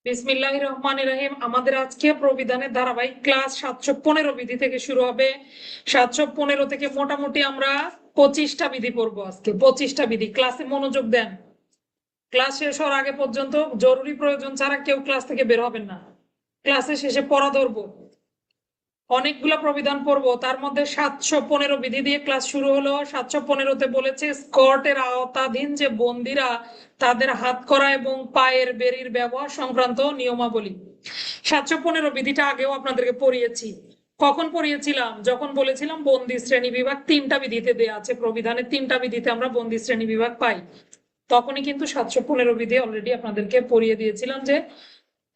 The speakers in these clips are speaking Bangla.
বিসমিল্লাহির রহমানির রহিম। আমাদের আজকে প্রবিধানের ধারাবাহিক ক্লাস 715 বিধি থেকে শুরু হবে। 715 থেকে মোটামুটি আমরা 25টা বিধি পড়বো। আজকে 25টা বিধি। ক্লাসে মনোযোগ দেন। ক্লাস শেষ হওয়ার আগে পর্যন্ত জরুরি প্রয়োজন ছাড়া কেউ ক্লাস থেকে বের হবেন না। ক্লাসের শেষে পড়া ধরবো। অনেকগুলো প্রবিধান পড়বো, তার মধ্যে 715 বিধি দিয়ে ক্লাস শুরু হলো। 715-তে বলেছে স্কটের আওতাধীন যে বন্দিরা তাদের হাতকড়া এবং পায়ের বেড়ির ব্যবহার সংক্রান্ত নিয়মাবলী। 715 বিধিটা আগেও আপনাদেরকে পড়িয়েছি। কখন পড়িয়েছিলাম? যখন বলেছিলাম বন্দি শ্রেণী বিভাগ 3টা বিধিতে দেয়া আছে। প্রবিধানের 3টা বিধিতে আমরা বন্দি শ্রেণী বিভাগ পাই। তখনই কিন্তু 715 বিধি অলরেডি আপনাদেরকে পড়িয়ে দিয়েছিলাম যে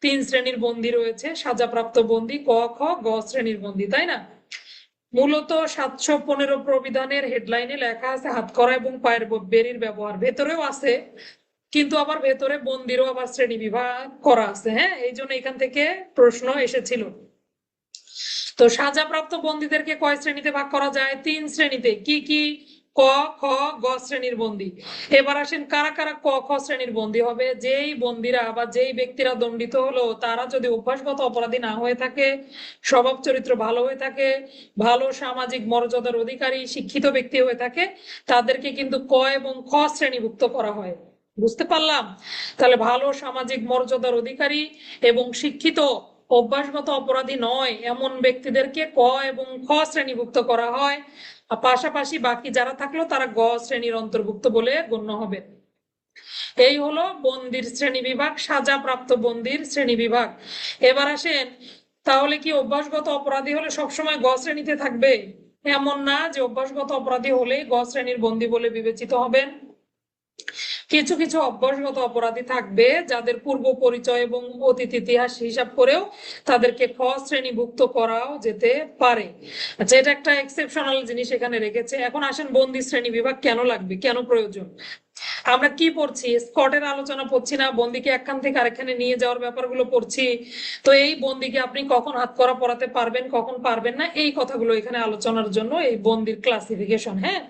3 শ্রেণীর বন্দী রয়েছে: সাজাপ্রাপ্ত বন্দী, ক, খ, গ শ্রেণীর বন্দী, তাই না? মূলত 715 প্রবিধানের হেডলাইনে লেখা আছে হাতকড়া এবং পায়ের বেড়ির ব্যবহার, ভেতরেও আছে, কিন্তু আবার ভেতরে বন্দিরও আবার শ্রেণী বিভাগ করা আছে। হ্যাঁ, এই জন্য এখান থেকে প্রশ্ন এসেছিল। তো সাজাপ্রাপ্ত বন্দীদেরকে কয় শ্রেণীতে ভাগ করা যায়? 3 শ্রেণীতে। কি কি? ক, খ, গ শ্রেণীর বন্দী। এবার আসেন, কারা কারা ক, খ শ্রেণীর বন্দী হবে? যেই বন্দীরা বা যেই ব্যক্তিরা দণ্ডিত হলো তারা যদি অভ্যাসগত অপরাধী না হয়ে থাকে, স্বভাব চরিত্র ভালো হয়ে থাকে, ভালো সামাজিক মর্যাদার অধিকারী শিক্ষিত ব্যক্তি হয়ে থাকে, তাদেরকে কিন্তু ক এবং খ শ্রেণীভুক্ত করা হয়। বুঝতে পারলাম? তাহলে ভালো সামাজিক মর্যাদার অধিকারী এবং শিক্ষিত, অভ্যাসগত অপরাধী নয় এমন ব্যক্তিদেরকে ক এবং খ শ্রেণীভুক্ত করা হয়। আর পাশাপাশি বাকি যারা থাকলো তারা গ শ্রেণীর অন্তর্ভুক্ত বলে গণ্য হবে। এই হলো বন্দির শ্রেণী বিভাগ, সাজাপ্রাপ্ত বন্দির শ্রেণী বিভাগ। এবার আসেন, তাহলে কি অভ্যাসগত অপরাধী হলে সবসময় গ শ্রেণীতে থাকবে? এমন না যে অভ্যাসগত অপরাধী হলে গ শ্রেণীর বন্দী বলে বিবেচিত হবেন। কিছু কিছু অভ্যাসগত অপরাধী থাকবে যাদের পূর্ব পরিচয় এবং অতীত ইতিহাস হিসাব করেও তাদেরকে খ শ্রেণীভুক্ত করাও যেতে পারে। আচ্ছা, এটা একটা এক্সেপশনাল জিনিস এখানে রেখেছে। এখন আসেন, বন্দি শ্রেণী বিভাগ কেন লাগবে, কেন প্রয়োজন? আমরা কি পড়ছি? স্কটের আলোচনা পড়ছি না, বন্দিকে একখান থেকে আরেকখানে নিয়ে যাওয়ার ব্যাপারগুলো পড়ছি। তো এই বন্দিকে আপনি কখন হাতকড়া পরাতে পারবেন, কখন পারবেন না, এই কথাগুলো এখানে আলোচনার জন্য এই বন্দির ক্লাসিফিকেশন। হ্যাঁ,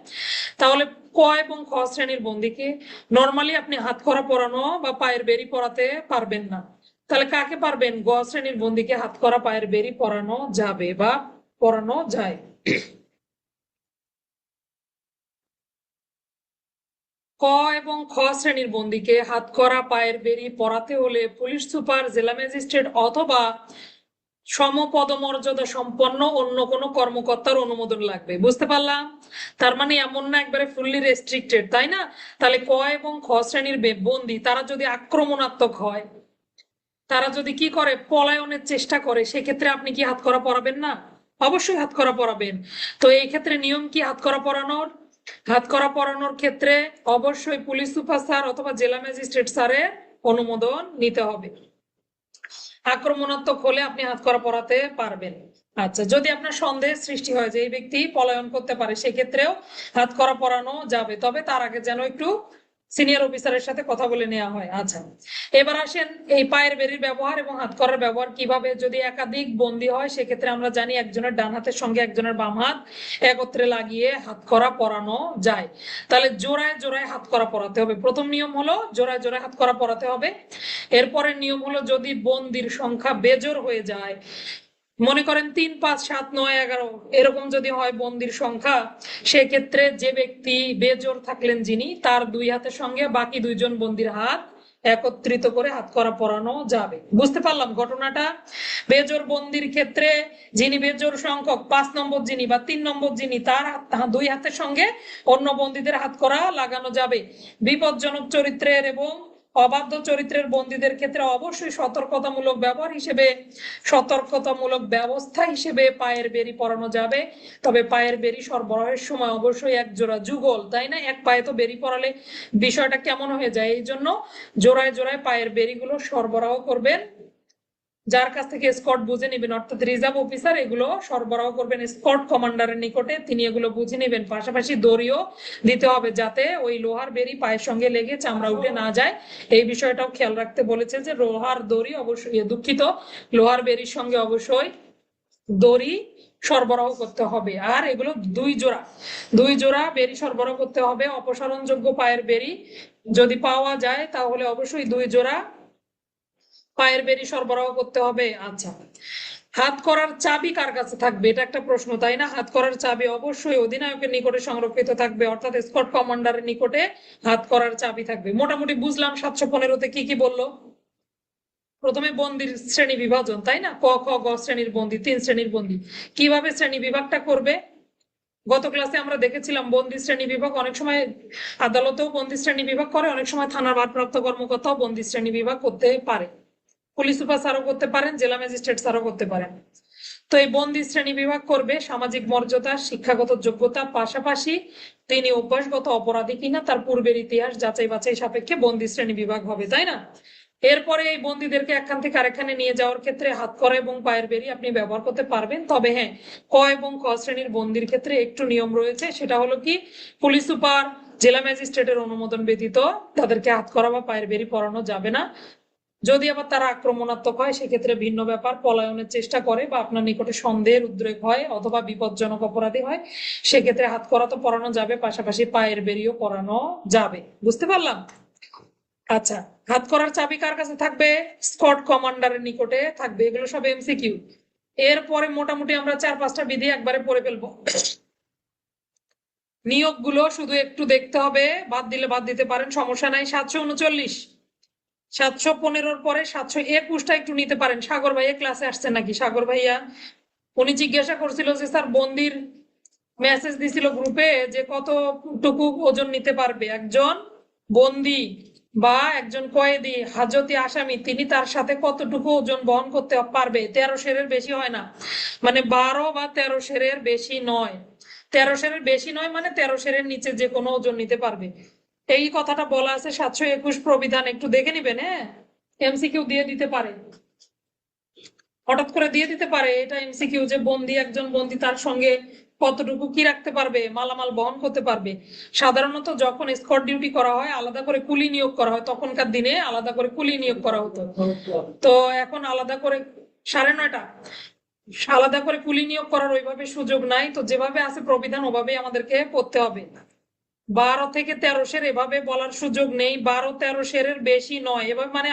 তাহলে ক এবং খ শ্রেণীর বন্দিকে নর্মালি আপনি হাতকড়া পরানো বা পায়ের বেড়ি পরাতে পারবেন না। তাহলে কাকে পারবেন? গ শ্রেণীর বন্দিকে হাতকড়া পায়ের বেড়ি পরানো যাবে বা পরানো যায়। ক এবং খ শ্রেণীর বন্দীকে হাতকড়া পায়ের বেড়ি পরাতে হলে পুলিশ সুপার, জেলা ম্যাজিস্ট্রেট অথবা সমপদমর্যাদা সম্পন্ন অন্য কোনো কর্মকর্তার অনুমোদন লাগবে। বুঝতে পারলাম? তার মানে এমন না একবারে ফুললি রেস্ট্রিক্টেড, তাই না? তাহলে ক এবং খ শ্রেণীর বন্দী তারা যদি আক্রমণাত্মক হয়, তারা যদি কি করে, পলায়নের চেষ্টা করে, সেক্ষেত্রে আপনি কি হাতকড়া পরাবেন না? অবশ্যই হাতকড়া পরাবেন। তো এই ক্ষেত্রে নিয়ম কি হাতকড়া পরানোর? হাতকড়া পরানোর ক্ষেত্রে অবশ্যই পুলিশ সুপার স্যার অথবা জেলা ম্যাজিস্ট্রেট স্যারের অনুমোদন নিতে হবে। আক্রমণাত্মক হলে আপনি হাতকড়া পরাতে পারবেন। আচ্ছা, যদি আপনার সন্দেহের সৃষ্টি হয় যে এই ব্যক্তি পলায়ন করতে পারে, সেক্ষেত্রেও হাতকড়া পরানো যাবে, তবে তার আগে যেন একটু সিনিয়র অফিসারের সাথে কথা বলে নেওয়া হয়। আচ্ছা, এবার আসেন এই পায়ের বেড়ির ব্যবহার এবং হাতকড়ার ব্যবহার কিভাবে। যদি একাধিক বন্দী হয় সেক্ষেত্রে আমরা জানি একজনের ডান হাতের সঙ্গে একজনের বাম হাত একত্রে লাগিয়ে হাতকড়া পরানো যায়। তাহলে জোড়ায় জোড়ায় হাতকড়া পরাতে হবে। প্রথম নিয়ম হলো জোড়ায় জোড়ায় হাতকড়া পরাতে হবে। এরপরের নিয়ম হলো যদি বন্দির সংখ্যা বেজোড় হয়ে যায়, মনে করেন 3, 5, 7, 9, 11 এরকম যদি হয় বন্দির সংখ্যা, সেক্ষেত্রে যে ব্যক্তি বেজোড় থাকলেন যিনি, তার 2 হাতের সঙ্গে বাকি 2জন বন্দির হাত একত্রিত করে হাতকড়া পরানো যাবে। বুঝতে পারলাম ঘটনাটা? বেজোড় বন্দির ক্ষেত্রে যিনি বেজোড় সংখ্যক 5 নম্বর যিনি বা 3 নম্বর যিনি, তার 2 হাতের সঙ্গে অন্য বন্দীদের হাতকড়া লাগানো যাবে। বিপজ্জনক চরিত্রের এবং অবাধ্য চরিত্রের বন্দীদের ক্ষেত্রে অবশ্যই সতর্কতামূলক ব্যবস্থা হিসেবে পায়ের বেড়ি পরানো যাবে। তবে পায়ের বেড়ি সরবরাহের সময় অবশ্যই এক জোড়া যুগল, তাই না? এক পায়ে তো বেড়ি পরালে বিষয়টা কেমন হয়ে যায়, এই জন্য জোড়ায় জোড়ায় পায়ের বেড়িগুলো সরবরাহ করবেন। যার কাছ থেকে স্কট বুঝে নেবেন, অর্থাৎ রিজার্ভ অফিসার এগুলো সরবরাহ করবেন স্কট কমান্ডারের নিকটে, তিনি এগুলো বুঝে নেবেন। পাশাপাশি দড়িও দিতে হবে যাতে ওই লোহার বেড়ি পায়ের সঙ্গে লেগে চামড়া উঠে না যায়, এই বিষয়টাও খেয়াল রাখতে বলেছে যে লোহার দড়ি অবশ্যই, দুঃখিত, লোহার বেড়ির সঙ্গে অবশ্যই দড়ি সরবরাহ করতে হবে। আর এগুলো 2 জোড়া বেড়ি সরবরাহ করতে হবে। অপসারণযোগ্য পায়ের বেড়ি যদি পাওয়া যায় তাহলে অবশ্যই 2 জোড়া পায়ের বেরি সরবরাহ করতে হবে। আচ্ছা, হাত করার চাবি কার কাছে থাকবে, এটা একটা প্রশ্ন, তাই না? হাত করার চাবি অবশ্যই অধিনায়কের নিকটে সংরক্ষিত থাকবে, অর্থাৎ স্কোয়াড কমান্ডারের নিকটে হাত করার চাবি থাকবে। মোটামুটি বুঝলাম 715-তে কি কি বললো। প্রথমে বন্দির শ্রেণী বিভাজন, তাই না? ক খ গ শ্রেণীর বন্দি, 3 শ্রেণীর বন্দি। কিভাবে শ্রেণী বিভাগটা করবে? গত ক্লাসে আমরা দেখেছিলাম বন্দি শ্রেণী বিভাগ অনেক সময় আদালতেও বন্দি শ্রেণী বিভাগ করে, অনেক সময় থানার ভারপ্রাপ্ত কর্মকর্তাও বন্দি শ্রেণী বিভাগ করতে পারে। পুলিশ সুপার স্যারও করতে পারেন, জেলা ম্যাজিস্ট্রেট স্যারও করতে পারেন। তো এই বন্দি শ্রেণী বিভাগ করবে সামাজিক মর্যাদা, শিক্ষাগত যোগ্যতা, পাশাপাশি তিনি অভ্যাসগত অপরাধী কিনা তার পূর্বের ইতিহাস যাচাই বাছাই সাপেক্ষে বন্দি শ্রেণী বিভাগ হবে, তাই না? এরপরে এই বন্দীদেরকে একখান থেকে আরেকখানে নিয়ে যাওয়ার ক্ষেত্রে হাত করা এবং পায়ের বেরি আপনি ব্যবহার করতে পারবেন। তবে হ্যাঁ, ক এবং খ শ্রেণীর বন্দির ক্ষেত্রে একটু নিয়ম রয়েছে, সেটা হলো কি, পুলিশ সুপার, জেলা ম্যাজিস্ট্রেটের অনুমোদন ব্যতীত তাদেরকে হাত করা বা পায়ের বেরি পরানো যাবে না। যদি আবার তারা আক্রমণাত্মক হয় সেক্ষেত্রে ভিন্ন ব্যাপার, পলায়নের চেষ্টা করে বা আপনার নিকটে সন্দেহের উদ্রেক হয় অথবা বিপজ্জনক অপরাধী হয়, সেক্ষেত্রে হাত করা তো পরানো যাবে, পাশাপাশি পায়ের বেরিও পরানো যাবে। বুঝতে পারলাম? আচ্ছা, হাত করার চাবি কার কাছে থাকবে? স্কোয়াড কমান্ডারের নিকটে থাকবে। এগুলো সব এমসিকিউ। এরপরে মোটামুটি আমরা 4-5টা বিধি একবারে পড়ে ফেলবো। নিয়োগগুলো শুধু একটু দেখতে হবে, বাদ দিলে বাদ দিতে পারেন, সমস্যা নাই। 739, 715-র পরে 721টা একটু নিতে পারেন। সাগর ভাইয়া ক্লাসে আসছেন নাকি? সাগর ভাইয়া, উনি জিজ্ঞাসা করছিল যে স্যার বন্দির মেসেজ দিছিল গ্রুপে যে কতটুকু ওজন নিতে পারবে একজন বন্দি বা একজন কয়েদি, হাজতি আসামি, তিনি তার সাথে কতটুকু ওজন বহন করতে পারবে। 13 সেরের বেশি হয় না, মানে 12 বা 13 সেরের বেশি নয়। 13 সেরের বেশি নয় মানে 13 সেরের নিচে যে কোনো ওজন নিতে পারবে। এই কথাটা বলা আছে 721 প্রবিধান, একটু দেখে নিবেন। হ্যাঁ, এমসিকিউ দিয়ে দিতে পারে, হঠাৎ করে দিয়ে দিতে পারে। এটা এমসিকিউ যে বন্দি, একজন বন্দি তার সঙ্গে কতটুকু কি রাখতে পারবে, মালামাল বহন করতে পারবে। সাধারণত যখন স্কট ডিউটি করা হয় আলাদা করে কুলি নিয়োগ করা হয়, তখনকার দিনে আলাদা করে কুলি নিয়োগ করা হতো। তো এখন আলাদা করে 9:30, আলাদা করে কুলি নিয়োগ করার ওইভাবে সুযোগ নাই। তো যেভাবে আছে প্রবিধান ওভাবেই আমাদেরকে পড়তে হবে। 12 থেকে 13 সের এভাবে বলার সুযোগ নেই, 12-13 সেরের বেশি নয় এভাবে, মানে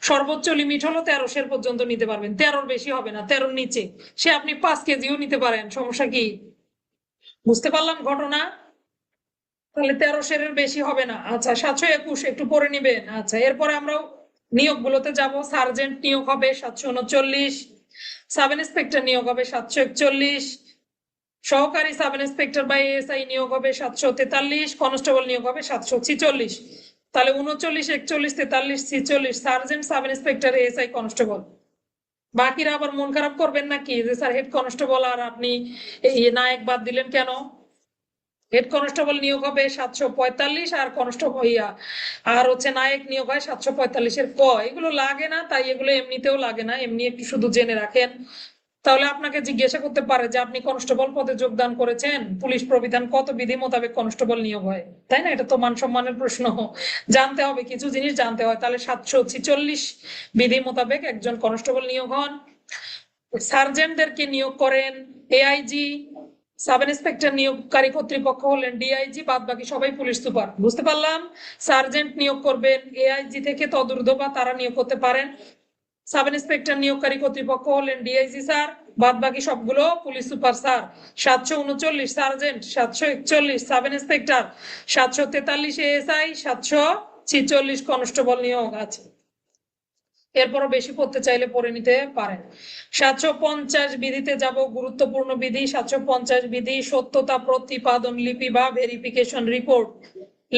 সর্বোচ্চ লিমিট হলো 13 সের পর্যন্ত নিতে পারবেন, 13-র বেশি হবে না, 13-র নিচে সে আপনি 5 কেজিও নিতে পারেন, সমস্যা কি? বুঝতে পারলাম ঘটনা? তাহলে 13 সেরের বেশি হবে না। আচ্ছা, 721 একটু পরে নিবেন। আচ্ছা, এরপরে আমরা নিয়োগ গুলোতে যাব। সার্জেন্ট নিয়োগ হবে 739, সাব ইন্সপেক্টর নিয়োগ হবে 741, সহকারী সাব ইন্সপেক্টর বা এএসআই নিয়োগ হবে 743, কনস্টেবল নিয়োগ হবে 746। তাহলে 39, 41, 43, 46 sergeant, sub inspector, ASI, constable. বাকিরা আবার মন খারাপ করবেন নাকি যে স্যার হেড কনস্টেবল আর আপনি এই নায়ক বাদ দিলেন কেন? হেড কনস্টেবল নিয়োগ হবে 745, আর কনস্টেবল আর নায়ক নিয়োগ হয় 745-এর ক। এগুলো লাগে না, তাই এগুলো এমনিতেও লাগে না, এমনি একটু শুধু জেনে রাখেন। তাহলে আপনাকে জিজ্ঞাসা করতে পারে যে আপনি কনস্টেবল পদে যোগদান করেছেন, পুলিশ প্রবিধান কত বিধি মোতাবেক কনস্টেবল নিয়োগ হয়, তাই না? এটা তো মান সম্মানের প্রশ্ন, জানতে হবে, কিছু জিনিস জানতে হয়। তাহলে 746 বিধি মোতাবেক একজন কনস্টেবল নিয়োগ হন। সার্জেন্টদেরকে নিয়োগ করেন এআইজি, সাব ইন্সপেক্টর নিয়োগকারী কর্তৃপক্ষ হলেন ডিআইজি, বাদ বাকি সবাই পুলিশ সুপার। বুঝতে পারলাম? সার্জেন্ট নিয়োগ করবেন এআইজি থেকে তদূর্ধ্ব বা তারা নিয়োগ করতে পারেন। সাব ইন্সপেক্টর নিয়োগকারী কর্তৃপক্ষ হলেন ডিআইজি স্যার, বাদ বাকি সবগুলো police super sir. 739 sergeant, 741 sub inspector, 743 ASI, 746 constable নিয়োগ আছে। এরপরও বেশি পড়তে চাইলে পড়ে নিতে পারেন। 750 বিধিতে যাব, গুরুত্বপূর্ণ বিধি। 750 বিধি, সত্যতা প্রতিপাদন লিপি বা ভেরিফিকেশন রিপোর্ট।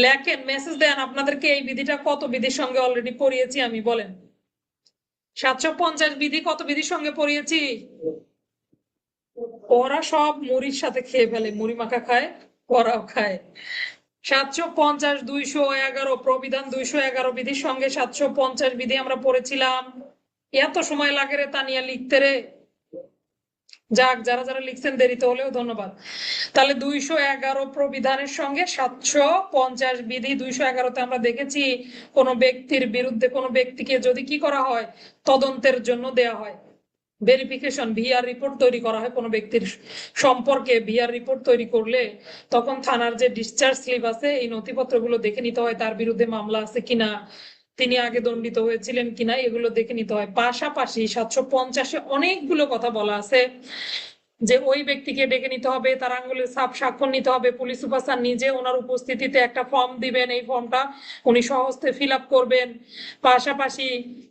লেখেন, মেসেজ দেন আপনাদেরকে এই বিধিটা কত বিধির সঙ্গে অলরেডি পড়িয়েছি আমি, বলেন। 750 বিধি কত বিধির সঙ্গে পড়িয়েছি? ওরা সব মুড়ির সাথে খেয়ে ফেলে, মুড়ি মাখা খায়, ওরাও খায়। 750, 211 প্রবিধান, 211 বিধির সঙ্গে 750 বিধি আমরা পড়েছিলাম। এত সময় লাগে রে তানিয়া লিখতে রে? যাক, যারা যারা লিখছেন দেরিতে হলেও ধন্যবাদ। তাহলে 211 প্রবিধানের সঙ্গে 750 বিধি। 211-তে আমরা দেখেছি কোন ব্যক্তির বিরুদ্ধে, কোনো ব্যক্তিকে যদি কি করা হয়, তদন্তের জন্য দেয়া হয়, ভেরিফিকেশন, ভিআর রিপোর্ট তৈরি করা হয় কোনো ব্যক্তির সম্পর্কে। ভিআর রিপোর্ট তৈরি করলে তখন থানার যে ডিসচার্জ স্লিপ আছে, এই নথিপত্রগুলো দেখে নিতে হয় তার বিরুদ্ধে মামলা আছে কিনা, তিনি আগে দণ্ডিত হয়েছিলেন কিনা এগুলো দেখে নিতে হয়। পাশাপাশি 750-এ অনেকগুলো কথা বলা আছে যে ওই ব্যক্তিকে ডেকে নিতে হবে, তার আঙ্গুলের ছাপ স্বাক্ষর নিতে হবে, পুলিশ সুপার স্যার নিজে ওনার উপস্থিতিতে একটা ফর্ম দিবেন, এই ফর্মটা উনি সহজে ফিল আপ করবেন। পাশাপাশি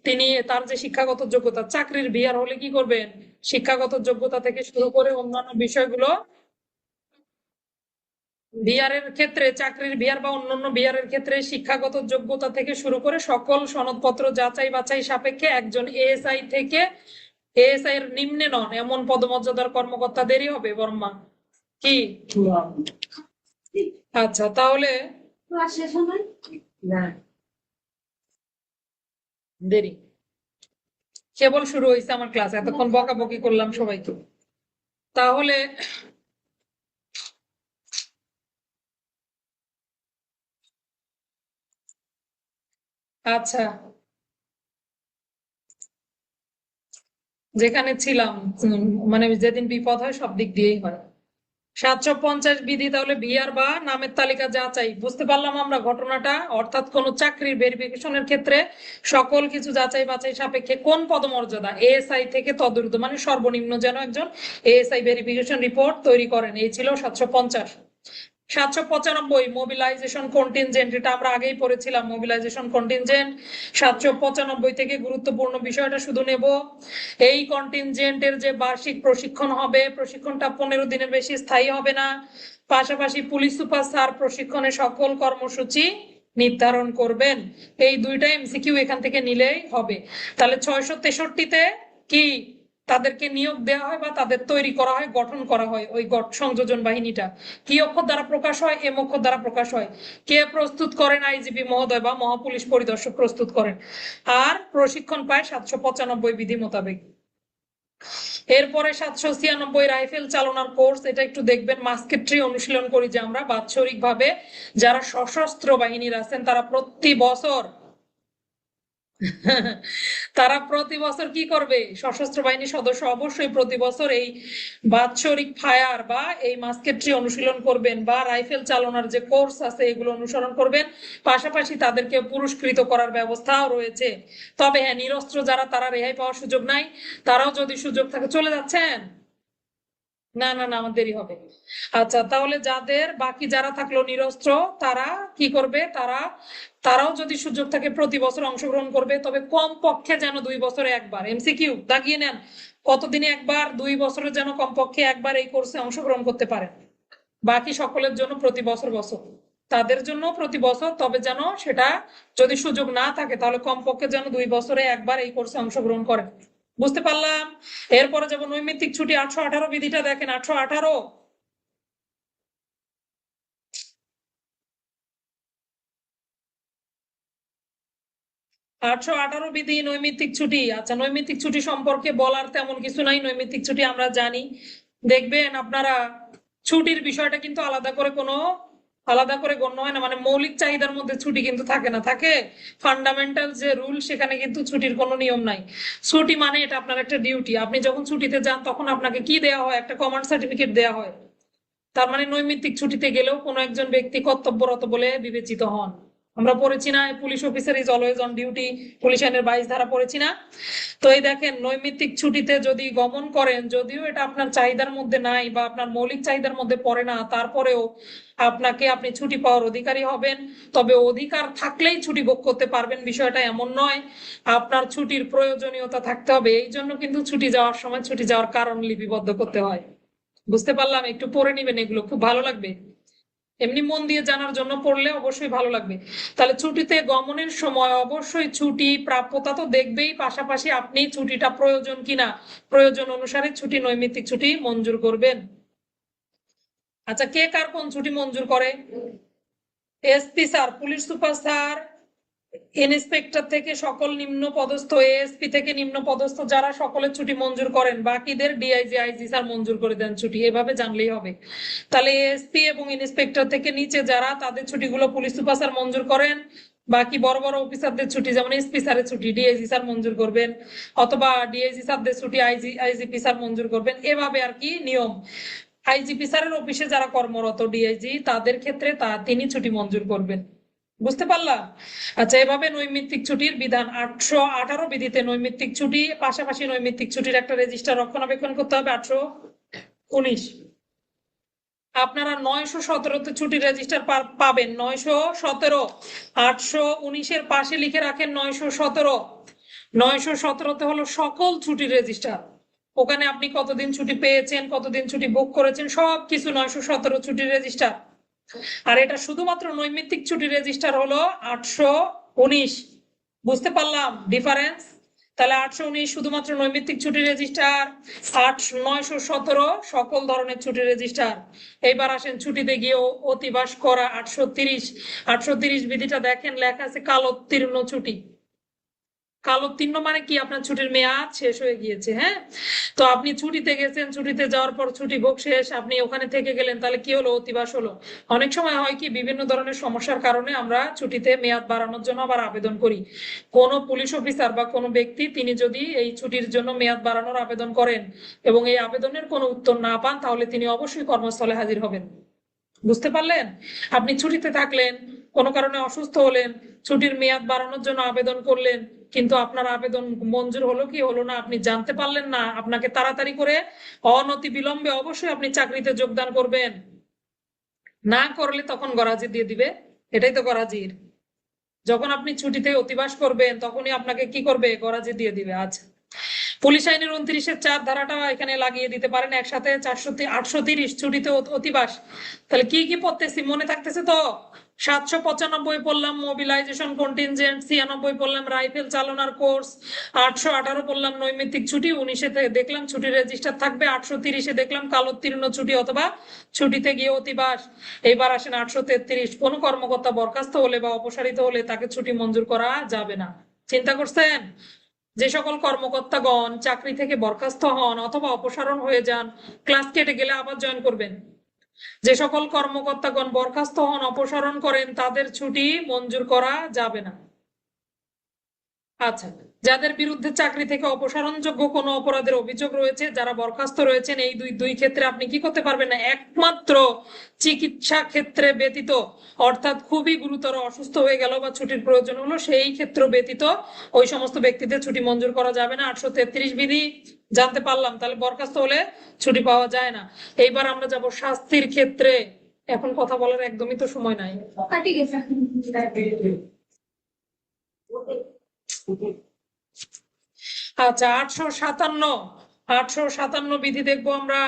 তিনি তার যে শিক্ষাগত যোগ্যতা, চাকরির বিহার হলে কি করবেন, শিক্ষাগত যোগ্যতা থেকে শুরু করে অন্যান্য বিষয়গুলো, বিহারের ক্ষেত্রে চাকরির বিহার বা অন্যান্য বিহারের ক্ষেত্রে শিক্ষাগত যোগ্যতা থেকে শুরু করে সকল সনদপত্র যাচাই বাছাই সাপেক্ষে একজন এএসআই থেকে এএসআই এর নিম্নে নন এমন পদমর্যাদার কর্মকর্তাদেরই হবে বর্মা কি। আচ্ছা তাহলে দেরি, কেবল শুরু হয়েছে আমার ক্লাস, এতক্ষণ বকাবকি করলাম সবাইকে। তাহলে আচ্ছা, যেখানে ছিলাম, মানে যেদিন বিপদ হয় সব দিক দিয়েই হয়। 750 বিধি তাহলে বিআর বা নামের তালিকা যাচাই, বুঝতে পারলাম আমরা ঘটনাটা, অর্থাৎ কোন চাকরির ভেরিফিকেশনের ক্ষেত্রে সকল কিছু যাচাই বাছাই সাপেক্ষে কোন পদমর্যাদা এএসআই থেকে তদূর্ধ্ব, মানে সর্বনিম্ন যেন একজন এএসআই ভেরিফিকেশন রিপোর্ট তৈরি করেন, এই ছিল 750। 795 মোবিলাইজেশন কন্টিনজেন্ট, এটা আমরা আগেই পড়েছিলাম মোবিলাইজেশন কন্টিনজেন্ট। 795 থেকে গুরুত্বপূর্ণ বিষয়টা শুধু নেব, এই কন্টিনজেন্টের যে বার্ষিক প্রশিক্ষণ হবে, প্রশিক্ষণটা 15 দিনের বেশি স্থায়ী হবে না। পাশাপাশি পুলিশ সুপার স্যার প্রশিক্ষণে সকল কর্মসূচি নির্ধারণ করবেন। এই দুইটা এমসিকিউ এখান থেকে নিলেই হবে। তাহলে 663-তে কি তাদেরকে নিয়োগ দেওয়া হয় বা তাদের তৈরি করা হয়, গঠন করা হয় ওই সংযোজন বাহিনীটা, কি অক্ষর দ্বারা প্রকাশ হয়, এম অক্ষর দ্বারা প্রকাশ হয়। কে প্রস্তুত করেন, আইজিপি মহোদয় বা মহাপুলিশ পরিদর্শক প্রস্তুত করেন। আর প্রশিক্ষণ পায় 795 বিধি মোতাবেক। এরপরে 796 রাইফেল চালনার কোর্স, এটা একটু দেখবেন, মাস্কেট্রি অনুশীলন করি যে আমরা বাৎসরিক ভাবে, যারা সশস্ত্র বাহিনীর আছেন তারা প্রতি বছর তারা প্রতি বছর কি করবে, সশস্ত্র বাহিনীর সদস্য অবশ্যই প্রতি বছর এই বাৎসরিক ফায়ার বা এই মাস্কেট্রি অনুশীলন করবেন বা রাইফেল চালানোর যে কোর্স আছে এগুলো অনুসরণ করবেন। পাশাপাশি তাদেরকে পুরস্কৃত করার ব্যবস্থাও রয়েছে। তবে হ্যাঁ, নিরস্ত্র যারা তারা রেহাই পাওয়ার সুযোগ নাই, তারাও যদি সুযোগ থাকে চলে যাচ্ছেন। না না না, আমার দেরি হবে। আচ্ছা তাহলে যাদের বাকি যারা থাকলো নিরস্ত্র, তারা কি করবে, তারাও যদি সুযোগ থাকে প্রতি বছর অংশগ্রহণ করবে, তবে কম পক্ষে যেন 2 বছরে একবার, এমসিকিউ দাগিয়ে নেন, কতদিনে একবার, 2 বছরে যেন কমপক্ষে একবার এই কোর্সে অংশগ্রহণ করতে পারেন। বাকি সকলের জন্য প্রতি বছর বছর, তাদের জন্য প্রতি বছর, তবে যেন সেটা যদি সুযোগ না থাকে তাহলে কমপক্ষে যেন 2 বছরে একবার এই কোর্সে অংশগ্রহণ করেন। বুঝতে পারলাম। এরপরে যাবো নৈমিত্তিক ছুটি, 818 বিধিটা দেখেন, 818। 818 বিধি নৈমিত্তিক ছুটি। আচ্ছা, নৈমিত্তিক ছুটি সম্পর্কে বলার তেমন কিছু নাই, নৈমিত্তিক ছুটি আমরা জানি। দেখবেন আপনারা, ছুটির বিষয়টা কিন্তু আলাদা করে গণ্য হয় না, মানে মৌলিক চাহিদার মধ্যে ছুটি কিন্তু থাকে না, থাকে ফান্ডামেন্টাল যে রুল, সেখানে কিন্তু ছুটির কোনো নিয়ম নাই। ছুটি মানে এটা আপনার একটা ডিউটি, আপনি যখন ছুটিতে যান তখন আপনাকে কি দেওয়া হয়, একটা কমান্ড সার্টিফিকেট দেওয়া হয়। তার মানে নৈমিত্তিক ছুটিতে গেলেও কোনো একজন ব্যক্তি কর্তব্যরত বলে বিবেচিত হন। আমরা পড়েছি না, police officer is always on duty, police আইনের 22 ধারা পড়েছি না। তো এই দেখেন, নৈমিত্তিক ছুটিতে যদি গমন করেন, যদিও এটা আপনার চাহিদার মধ্যে নাই বা আপনার মৌলিক চাহিদার মধ্যে পড়ে না, তারপরেও আপনি ছুটি পাওয়ার অধিকারী হবেন। তবে অধিকার থাকলেই ছুটি ভোগ করতে পারবেন বিষয়টা এমন নয়, আপনার ছুটির প্রয়োজনীয়তা থাকতে হবে। এই জন্য কিন্তু ছুটি যাওয়ার সময় ছুটি যাওয়ার কারণ লিপিবদ্ধ করতে হয়। বুঝতে পারলাম, একটু পড়ে নিবেন, এগুলো খুব ভালো লাগবে, এমনি মন দিয়ে জানার জন্য পড়লে অবশ্যই ভালো লাগবে। তাহলে ছুটিতে গমনের সময় অবশ্যই ছুটি প্রাপ্যতা তো দেখবেই, পাশাপাশি আপনি ছুটিটা প্রয়োজন কিনা, প্রয়োজন অনুসারে ছুটি, নৈমিত্তিক ছুটি মঞ্জুর করবেন। আচ্ছা, কে কার কোন ছুটি মঞ্জুর করে, SP sir, police super sir, inspector থেকে সকল নিম্ন পদস্থ, এএসপি থেকে নিম্ন পদস্থ যারা সকলের ছুটি মঞ্জুর করেন, বাকিদের ডিআইজি আইজি স্যার মঞ্জুর করে দেন ছুটি, এভাবে জানলেই হবে। তাহলে এএসপি এবং ইন্সপেক্টর থেকে নিচে যারা, তাদের ছুটিগুলো পুলিশ সুপার স্যার মঞ্জুর করেন। বাকি বড় বড় অফিসারদের ছুটি, যেমন এসপি স্যারের ছুটি ডিআইজি স্যার মঞ্জুর করবেন, অথবা ডিআইজি স্যারদের ছুটি আইজিপি স্যার মঞ্জুর করবেন, এভাবে আর কি নিয়ম। আইজিপি স্যারের অফিসে যারা কর্মরত ডিআইজি, তাদের ক্ষেত্রে তিনি ছুটি মঞ্জুর করবেন। বুঝতে পারলাম? আচ্ছা, এভাবে নৈমিত্তিক ছুটির বিধান 818 বিধিতে নৈমিত্তিক ছুটি, পাশাপাশি নৈমিত্তিক ছুটির একটা রেজিস্টার রক্ষণাবেক্ষণ করতে হবে 819। আপনারা 917তে ছুটির রেজিস্টার পাবেন, 917। 819-এর পাশে লিখে রাখেন 917। 917তে হলো সকল ছুটির রেজিস্টার। ওখানে আপনি কতদিন ছুটি পেয়েছেন, কতদিন ছুটি বুক করেছেন, সবকিছু 917 ছুটির রেজিস্টার। আর এটা শুধুমাত্র নৈমিত্তিক ছুটির রেজিস্টার হলো 819। বুঝতে পারলাম ডিফারেন্স? তাহলে 819 শুধুমাত্র নৈমিত্তিক ছুটির রেজিস্টার, 917 সকল ধরনের ছুটির রেজিস্টার। এইবার আসেন ছুটিতে গিয়ে অতিবাস করা 830। 830 বিধিটা দেখেন, লেখা আছে কালোত্তীর্ণ ছুটি। কালোত্তীর্ণ মানে কি? আপনার ছুটির মেয়াদ শেষ হয়ে গিয়েছে। হ্যাঁ, তো আপনি ছুটিতে গেছেন, ছুটিতে যাওয়ার পর ছুটি ভোগ শেষ, আপনি ওখানে থেকে গেলেন, তাহলে কি হলো? অতিবাস হলো। অনেক সময় হয় কি, বিভিন্ন ধরনের সমস্যার কারণে আমরা ছুটিতে মেয়াদ বাড়ানোর জন্য আবার আবেদন করি। কোনো পুলিশ অফিসার বা কোনো ব্যক্তি তিনি যদি এই ছুটির জন্য মেয়াদ বাড়ানোর আবেদন করেন এবং এই আবেদনের কোনো উত্তর না পান, তাহলে তিনি অবশ্যই কর্মস্থলে হাজির হবেন। বুঝতে পারলেন? আপনি ছুটিতে থাকলেন, কোনো কারণে অসুস্থ হলেন, ছুটির মেয়াদ বাড়ানোর জন্য আবেদন করলেন, কিন্তু আপনার আবেদন মঞ্জুর হলো কি হলো না আপনি জানতে পারলেন না, আপনাকে তাড়াতাড়ি করে অনতি বিলম্বে অবশ্যই আপনি চাকরিতে যোগদান করবেন। না করলে তখন গরাজি দিয়ে দিবে। এটাই তো গরাজির। যখন আপনি ছুটিতে অতিবাস করবেন তখনই আপনাকে কি করবে? গরাজি দিয়ে দিবে। আচ্ছা, পুলিশ আইনের 29-এর 4 ধারাটা এখানে লাগিয়ে দিতে পারেন একসাথে। 830 ছুটিতে অতিবাস। তাহলে কি কি পড়তেছি মনে থাকতেছে তো? 795 পড়লাম মোবিলাইজেশন কন্টিনজেন্ট, 96 পড়লাম রাইফেল চালনার কোর্স, 818 পড়লাম নৈমিত্তিক ছুটি, 19-এ দেখলাম ছুটির রেজিস্টার থাকবে, 830-এ দেখলাম কালোত্তীর্ণ ছুটি অথবা ছুটিতে গিয়ে অতিবাস। এইবার আসেন 833, কোন কর্মকর্তা বরখাস্ত হলে বা অপসারিত হলে তাকে ছুটি মঞ্জুর করা যাবে না। চিন্তা করছেন? যে সকল কর্মকর্তাগণ চাকরি থেকে বরখাস্ত হন অথবা অপসারণ হয়ে যান, ক্লাস কেটে গেলে আবার জয়েন করবেন, যে সকল কর্মকর্তাগণ বরখাস্ত হন, অপসারণ করেন, তাদের ছুটি মঞ্জুর করা যাবে না। আচ্ছা, যাদের বিরুদ্ধে চাকরি থেকে অপসারণযোগ্য কোনো অপরাধের অভিযোগ রয়েছে, যারা বরখাস্ত রয়েছেন, এই দুই দুই ক্ষেত্রে আপনি কি করতে পারবেন না? একমাত্র চিকিৎসা ক্ষেত্রে ব্যতীত, অর্থাৎ খুবই গুরুতর অসুস্থ হয়ে গেল বা ছুটির প্রয়োজন হলো, সেই ক্ষেত্র ব্যতীত ওই সমস্ত ব্যক্তিদের ছুটি মঞ্জুর করা যাবে না। 833 বিধি জানতে পারলাম। তাহলে বরখাস্ত হলে ছুটি পাওয়া যায় না। এইবার আমরা যাব শাস্তির ক্ষেত্রে। এখন কথা বলার একদমই তো সময় নাই। আচ্ছা, 857 বিধি দেখবো আমরা।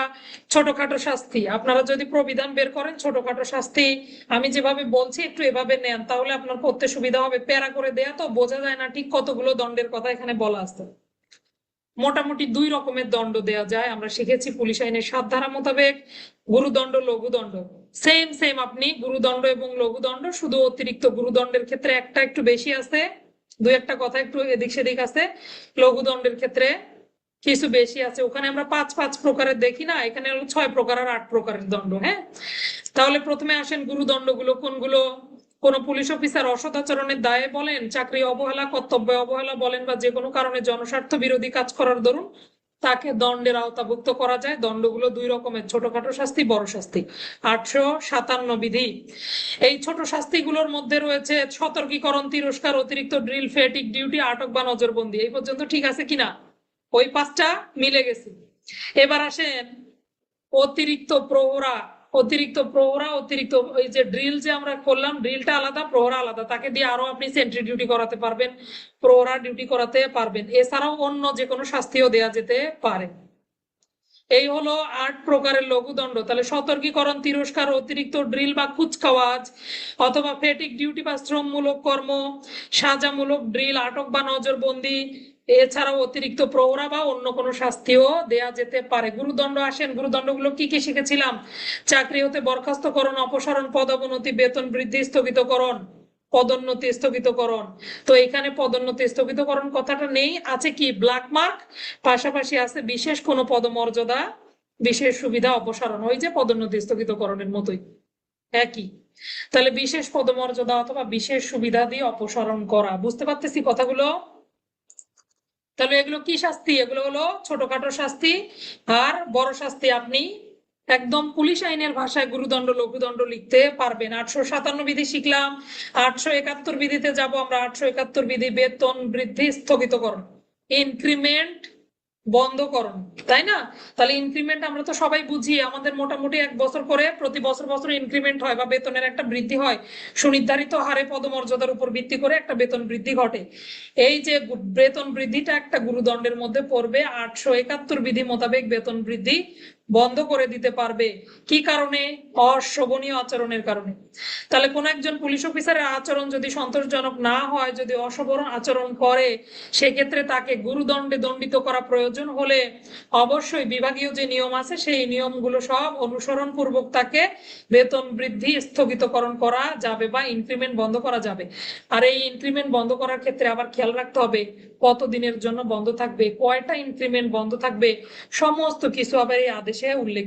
ছোটখাটো শাস্তি। আপনারা যদি প্রবিধান বের করেন, ছোটখাটো শাস্তি আমি যেভাবে বলছি একটু এভাবে নেন, তাহলে আপনার পড়তে সুবিধা হবে। প্যারা করে দেয়া তো বোঝা যায় না ঠিক কতগুলো দণ্ডের কথা এখানে বলা আছে। মোটামুটি 2 রকমের দণ্ড দেয়া যায়, আমরা শিখেছি পুলিশ আইনের 7 ধারা মোতাবেক। গুরুদণ্ড, লঘুদণ্ড। সেম সেম, আপনি গুরুদণ্ড এবং লঘুদণ্ড, শুধু অতিরিক্ত গুরুদণ্ডের ক্ষেত্রে একটা একটু বেশি আছে, 2-একটা কথা একটু এদিক সেদিক আছে। লঘুদণ্ডের ক্ষেত্রে কিছু বেশি আছে। ওখানে আমরা 5 প্রকারের দেখি না, এখানে হলো 6 প্রকার আর 8 প্রকারের দণ্ড। হ্যাঁ, তাহলে প্রথমে আসেন গুরুদণ্ডগুলো কোনগুলো। কোন পুলিশ অফিসার অসদাচরণের দায়ে বলেন, চাকরি অবহেলা, কর্তব্য অবহেলা বলেন, বা যে কোনো কারণে জনস্বার্থ বিরোধী কাজ করার দরুন তাকে দণ্ডের আওতাভুক্ত করা যায়। দণ্ডগুলো 2 রকমের, ছোটখাটো শাস্তি, বড় শাস্তি। 857 বিধি। এই ছোট শাস্তিগুলোর মধ্যে রয়েছে সতর্কীকরণ, তিরস্কার, অতিরিক্ত ড্রিল, ফেটিক ডিউটি, আটক বা নজরবন্দি। এই পর্যন্ত ঠিক আছে কিনা? ওই 5টা মিলে গেছে। এবার আসেন অতিরিক্ত প্রহরা। অতিরিক্ত ওই যে ড্রিল যে আমরা করলাম, ড্রিলটা আলাদা, প্রহরা আলাদা। তাকে দিয়ে আরো আপনি সেন্ট্রি ডিউটি করাতে পারবেন, প্রহরা ডিউটি করাতে পারবেন। এছাড়াও অন্য যে কোনো শাস্তিও দেয়া যেতে পারে। এই হলো 8 প্রকারের লঘুদণ্ড। তাহলে সতর্কীকরণ, তিরস্কার, অতিরিক্ত ড্রিল বা কুচকাওয়াজ, অথবা ফেটিক ডিউটি বা শ্রমমূলক কর্ম, সাজামূলক ড্রিল, আটক বা নজরবন্দি, এছাড়াও অতিরিক্ত প্রহরা বা অন্য কোনো শাস্তিও দেয়া যেতে পারে। গুরুদণ্ড আসেন, গুরুদণ্ডগুলো কি কি শিখেছিলাম? চাকরি হতে বরখাস্তকরণ, অপসারণ, পদোন্নতি, বেতন বৃদ্ধি, স্থগিতকরণ, পদোন্নতি, স্থগিতকরণ। তো এখানে পদোন্নতি স্থগিতকরণ কথাটা নেই, আছে কি? Black mark. পাশাপাশি আছে বিশেষ কোনো পদমর্যাদা, বিশেষ সুবিধা অপসারণ, ওই যে পদোন্নতি স্থগিতকরণের মতোই একই। তাহলে বিশেষ পদমর্যাদা অথবা বিশেষ সুবিধা দিয়ে অপসারণ করা। বুঝতে পারতেছি কথাগুলো? তাহলে এগুলো কি শাস্তি? এগুলো হলো ছোটখাটো শাস্তি। আর বড় শাস্তি আপনি একদম পুলিশ আইনের ভাষায় গুরুদণ্ড লঘুদণ্ড লিখতে পারবেন। 857 বিধি শিখলাম, 871 বিধিতে যাব আমরা। 871 বিধি বেতন বৃদ্ধি স্থগিতকরণ, ইনক্রিমেন্ট বন্ধকরণ, তাই না? তাহলে ইনক্রিমেন্ট আমরা তো সবাই বুঝি, আমাদের মোটামুটি 1 বছর করে প্রতি বছর বছর ইনক্রিমেন্ট হয় বা বেতনের একটা বৃদ্ধি হয়, সুনির্ধারিত হারে পদমর্যাদার উপর ভিত্তি করে একটা বেতন বৃদ্ধি ঘটে। এই যে বেতন বৃদ্ধিটা একটা গুরুদণ্ডের মধ্যে পড়বে। 871 বিধি মোতাবেক বেতন বৃদ্ধি বন্ধ করে দিতে পারবে। কি কারণে? অশোভনীয় আচরণের কারণে। তাহলে কোন একজন পুলিশ অফিসারের আচরণ যদি সন্তোষজনক না হয়, যদি অশোভন আচরণ করে, সেক্ষেত্রে তাকে গুরুদণ্ডে দণ্ডিত করা প্রয়োজন হলে অবশ্যই বিভাগীয় যে নিয়ম আছে সেই নিয়মগুলো সব অনুসরণ পূর্বক তাকে বেতন বৃদ্ধি স্থগিতকরণ করা যাবে বা ইনক্রিমেন্ট বন্ধ করা যাবে। আর এই ইনক্রিমেন্ট বন্ধ করার ক্ষেত্রে আবার খেয়াল রাখতে হবে কতদিনের জন্য বন্ধ থাকবে, কয়টা ইনক্রিমেন্ট বন্ধ থাকবে, সমস্ত কিছু আবার এই আদেশে উল্লেখ